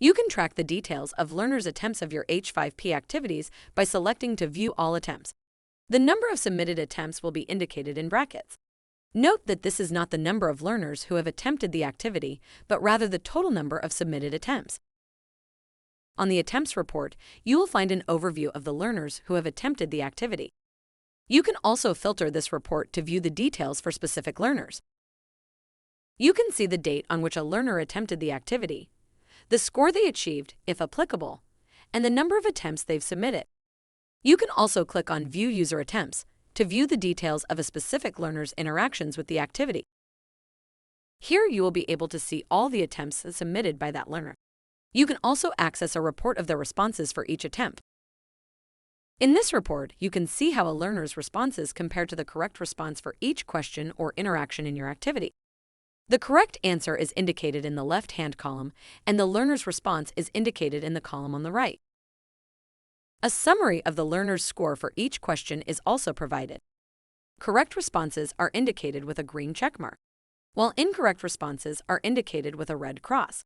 You can track the details of learners' attempts of your H5P activities by selecting to view all attempts. The number of submitted attempts will be indicated in brackets. Note that this is not the number of learners who have attempted the activity, but rather the total number of submitted attempts. On the attempts report, you will find an overview of the learners who have attempted the activity. You can also filter this report to view the details for specific learners. You can see the date on which a learner attempted the activity, the score they achieved, if applicable, and the number of attempts they've submitted. You can also click on View User Attempts to view the details of a specific learner's interactions with the activity. Here you will be able to see all the attempts submitted by that learner. You can also access a report of their responses for each attempt. In this report, you can see how a learner's responses compare to the correct response for each question or interaction in your activity. The correct answer is indicated in the left-hand column, and the learner's response is indicated in the column on the right. A summary of the learner's score for each question is also provided. Correct responses are indicated with a green checkmark, while incorrect responses are indicated with a red cross.